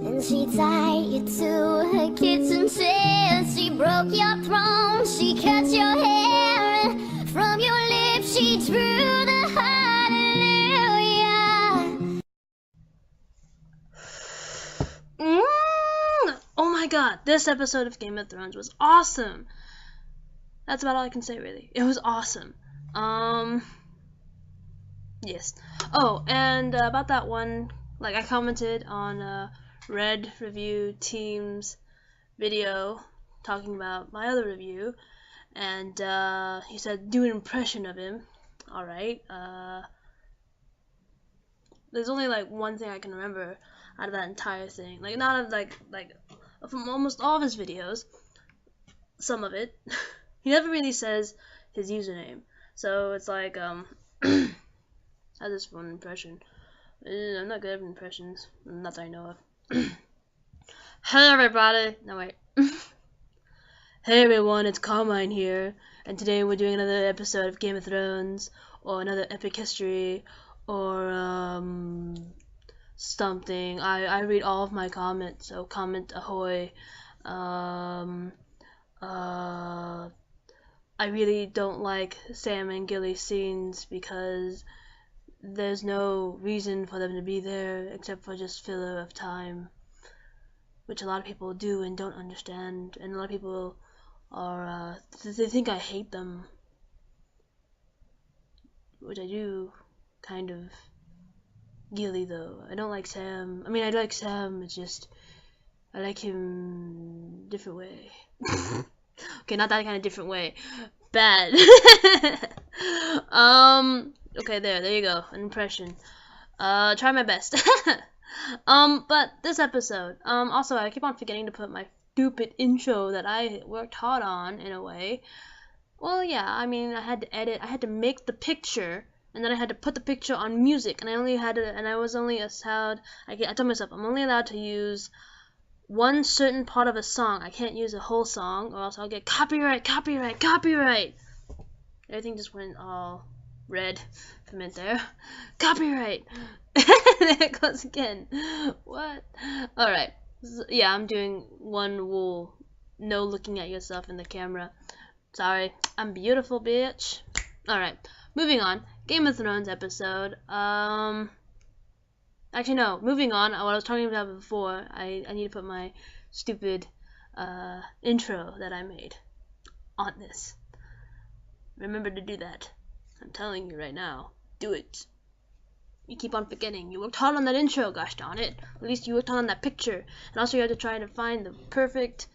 And she tied you to her kitchen chair. She broke your throne, she cut your hair, and from your lips she drew the hallelujah. Oh my god, this episode of Game of Thrones was awesome. That's about all I can say, really. It was awesome. Yes. Oh, and about that one, like, I commented on Red Review Team's video talking about my other review, and he said do an impression of him. Alright. There's only like one thing I can remember out of that entire thing. Like, not of like from almost all of his videos. Some of it. He never really says his username. So it's like, I had this one impression. I'm not good at impressions. Not that I know of. Hello everybody! No, wait. Hey everyone, it's Carmine here. And today we're doing another episode of Game of Thrones. Or another epic history. Or, something. I read all of my comments, so comment ahoy. I really don't like Sam and Gilly's scenes because there's no reason for them to be there except for just filler of time, which a lot of people do and don't understand, and a lot of people are, they think I hate them, which I do, kind of. Gilly, though. I don't like Sam. I mean, I like Sam, it's just, I like him different way. Okay, not that kind of different way. Bad. Okay, there you go. An impression. Try my best. But this episode, also I keep on forgetting to put my stupid intro that I worked hard on, in a way. Well, yeah, I mean, I had to edit, I had to make the picture, and then I had to put the picture on music, and I was only allowed, I told myself, I'm only allowed to use one certain part of a song. I can't use a whole song, or else I'll get copyright. Everything just went all red for a minute there. Copyright! There it goes again. What? Alright. So, yeah, I'm doing one rule. No looking at yourself in the camera. Sorry. I'm beautiful, bitch. Alright. Moving on. Game of Thrones episode. Actually, no. Moving on. What I was talking about before, I need to put my stupid intro that I made on this. Remember to do that. I'm telling you right now. Do it. You keep on forgetting. You worked hard on that intro, gosh darn it. At least you worked hard on that picture. And also you have to try to find the perfect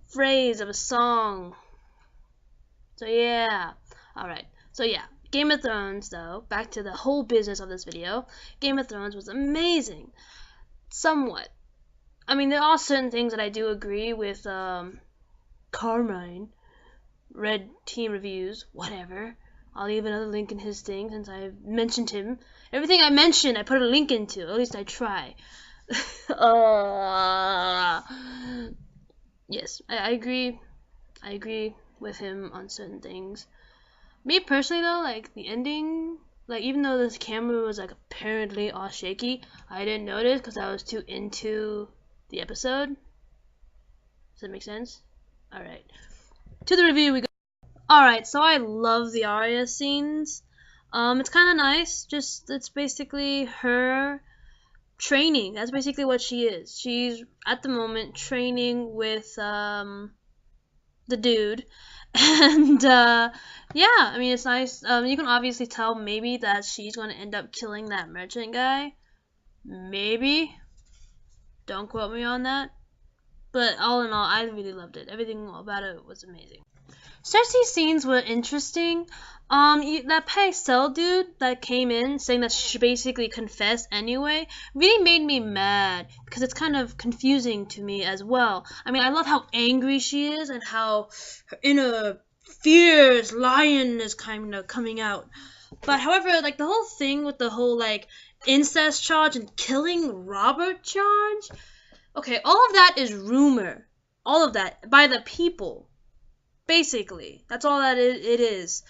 phrase of a song. So yeah. Alright. So yeah. Game of Thrones, though, back to the whole business of this video, Game of Thrones was amazing. Somewhat. I mean, there are certain things that I do agree with, Carmine, Red Team Reviews, whatever. I'll leave another link in his thing since I've mentioned him. Everything I mention, I put a link into, at least I try. Yes, I agree. I agree with him on certain things. Me personally though, like the ending, like even though this camera was like apparently all shaky, I didn't notice because I was too into the episode. Does that make sense? Alright. To the review we go. Alright, so I love the Aria scenes. It's kinda nice. Just it's basically her training. That's basically what she is. She's at the moment training with the dude. And yeah, I mean it's nice. You can obviously tell maybe that she's going to end up killing that merchant guy. Maybe. Don't quote me on that. But all in all, I really loved it. Everything about it was amazing. Cersei's scenes were interesting. That Pycelle dude that came in saying that she should basically confess anyway really made me mad because it's kind of confusing to me as well. I mean, I love how angry she is and how her inner fierce lion is kind of coming out. But however, like the whole thing with the whole like incest charge and killing Robert charge, okay, all of that is rumor. All of that by the people. Basically, that's all that it is.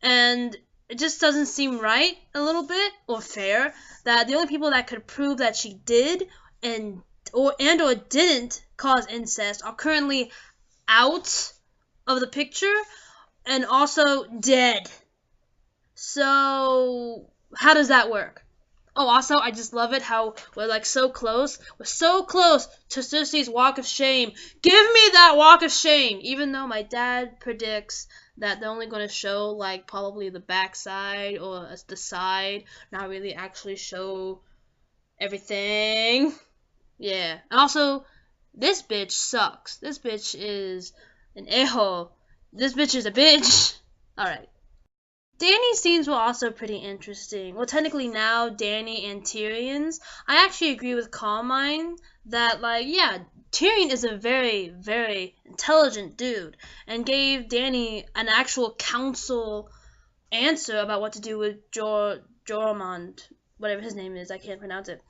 And it just doesn't seem right a little bit, or fair, that the only people that could prove that she did or didn't cause incest are currently out of the picture and also dead. So how does that work? Oh, also, I just love it how we're like so close. We're so close to Cersei's walk of shame. Give me that walk of shame! Even though my dad predicts that they're only going to show like probably the backside or the side, not really actually show everything. Yeah. And also, this bitch sucks. This bitch is an a-hole. This bitch is a bitch. Alright. Dany's scenes were also pretty interesting. Well, technically now Dany and Tyrion's. I actually agree with Carmine that, like, yeah, Tyrion is a very, very intelligent dude and gave Dany an actual council answer about what to do with Jormund, whatever his name is. I can't pronounce it.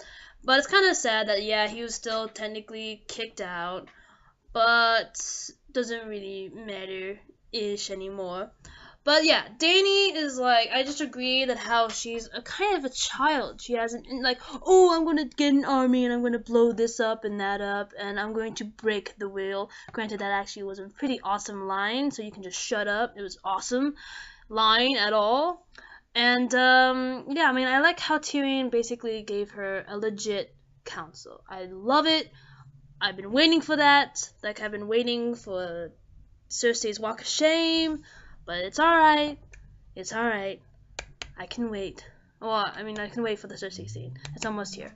But it's kind of sad that, yeah, he was still technically kicked out, but doesn't really matter-ish anymore. But yeah, Dany is like, I just agree that how she's a kind of a child. She hasn't, like, oh, I'm going to get an army and I'm going to blow this up and that up and I'm going to break the wheel. Granted, that actually was a pretty awesome line, so you can just shut up. It was awesome line at all. And, yeah, I mean, I like how Tyrion basically gave her a legit counsel. I love it. I've been waiting for that. Like, I've been waiting for Cersei's walk of shame. But it's alright. It's alright. I can wait. Well, I mean, I can wait for the Cersei scene. It's almost here.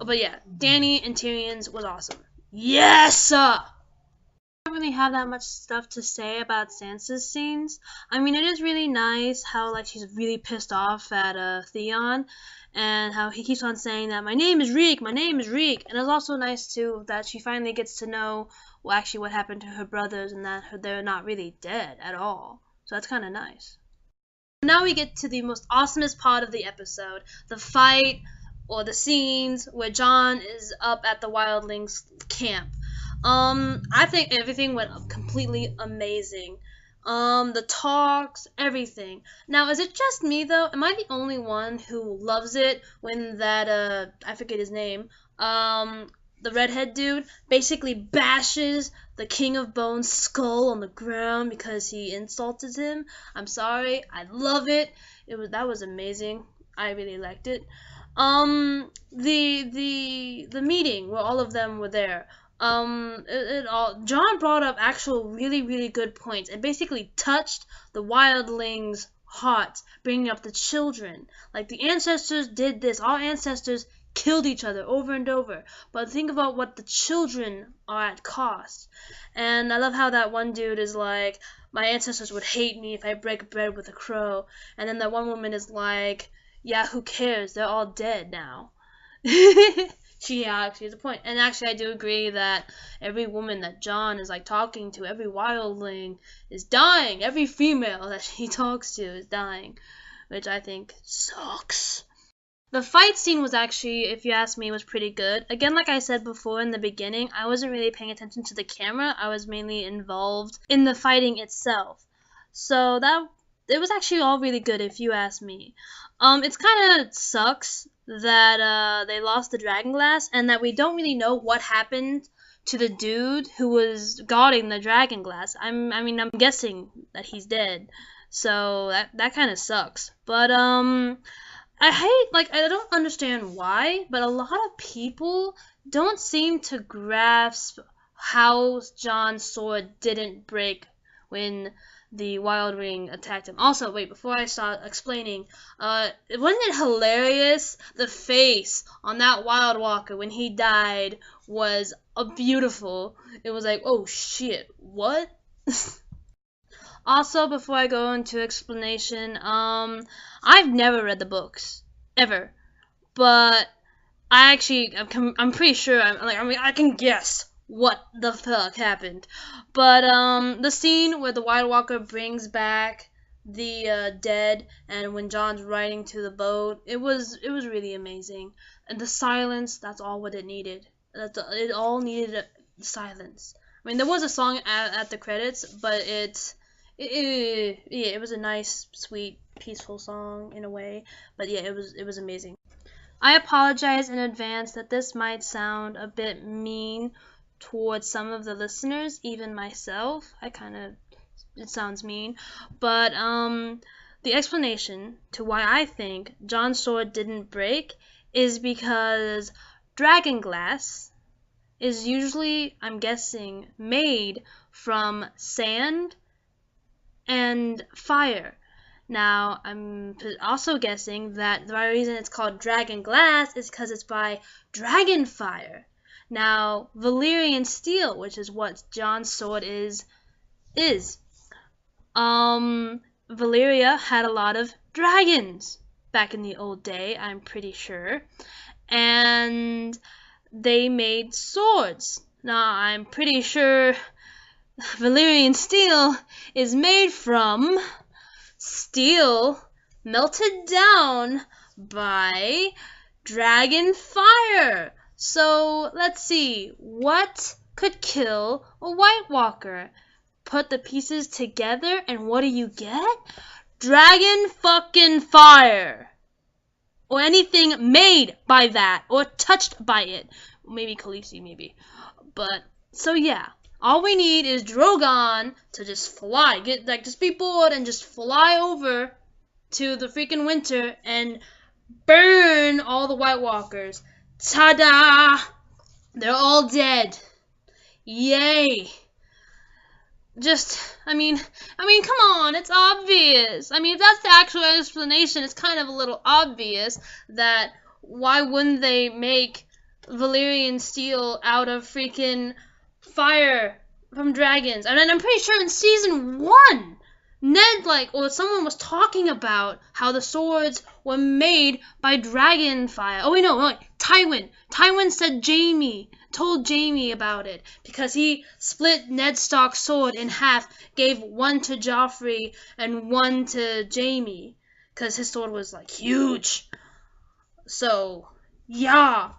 Oh, but yeah, Dany and Tyrion's was awesome. Yes! I don't really have that much stuff to say about Sansa's scenes. I mean, it is really nice how, like, she's really pissed off at Theon. And how he keeps on saying that, my name is Reek, my name is Reek. And it's also nice, too, that she finally gets to know, well, actually what happened to her brothers and that they're not really dead at all. So that's kind of nice. Now we get to the most awesomest part of the episode, the fight or the scenes where Jon is up at the wildlings camp. I think everything went completely amazing. The talks, everything. Now, is it just me though? Am I the only one who loves it when that I forget his name, the redhead dude basically bashes the King of Bones' skull on the ground because he insulted him? I'm sorry, I love it. That was amazing. I really liked it. The meeting where all of them were there. Jon brought up actual really, really good points and basically touched the wildlings' hearts, bringing up the children. Like, the ancestors did this. Our ancestors killed each other over and over. But think about what the children are at cost. And I love how that one dude is like, my ancestors would hate me if I break bread with a crow. And then that one woman is like, yeah, who cares? They're all dead now. She actually has a point. And actually, I do agree that every woman that Jon is like talking to, every wildling is dying. Every female that he talks to is dying, which I think sucks. The fight scene was actually, if you ask me, was pretty good. Again, like I said before in the beginning, I wasn't really paying attention to the camera. I was mainly involved in the fighting itself. So it was actually all really good, if you ask me. It's kind of sucks that they lost the dragon glass and that we don't really know what happened to the dude who was guarding the dragon glass. I'm guessing that he's dead. So that kind of sucks. But I don't understand why, but a lot of people don't seem to grasp how Jon's sword didn't break when the Wild Ring attacked him. Also, wait, before I start explaining, wasn't it hilarious? The face on that Wild Walker when he died was beautiful. It was like, oh shit, what? Also, before I go into explanation, I've never read the books ever, but I'm pretty sure I can guess what the fuck happened. But the scene where the White Walker brings back the dead, and when Jon's riding to the boat, it was really amazing. And the silence, that's all what it needed. It all needed silence. I mean, there was a song at the credits, but it was a nice, sweet, peaceful song in a way. But yeah, it was amazing. I apologize in advance that this might sound a bit mean towards some of the listeners, even myself. It sounds mean, but the explanation to why I think Jon's sword didn't break is because dragon glass is usually, I'm guessing, made from sand and fire. Now, I'm also guessing that the reason it's called dragon glass is because it's by dragon fire. Now, Valyrian steel, which is what Jon's sword is. Valyria had a lot of dragons back in the old day, I'm pretty sure. And they made swords. Now, I'm pretty sure Valyrian steel is made from steel melted down by dragon fire. So let's see, what could kill a White Walker? Put the pieces together and what do you get? Dragon fucking fire. Or anything made by that or touched by it. Maybe Khaleesi, maybe. But so yeah, all we need is Drogon to just fly, just be bored and just fly over to the freaking winter and burn all the White Walkers. Ta-da! They're all dead. Yay! I mean, come on, it's obvious. I mean, if that's the actual explanation, it's kind of a little obvious that why wouldn't they make Valyrian steel out of freaking fire from dragons? And then I'm pretty sure in season 1, Ned, someone was talking about how the swords were made by dragon fire. Oh, wait, no, Tywin. Tywin told Jaime about it because he split Ned Stark's sword in half, gave one to Joffrey and one to Jaime because his sword was, huge. So, yeah.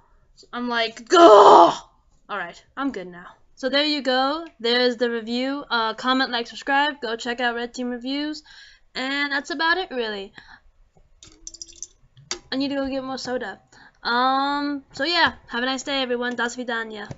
I'm like, go! Alright, I'm good now. So there you go. There's the review. Comment, like, subscribe. Go check out Red Team Reviews. And that's about it, really. I need to go get more soda. So yeah. Have a nice day, everyone. Das vidanya.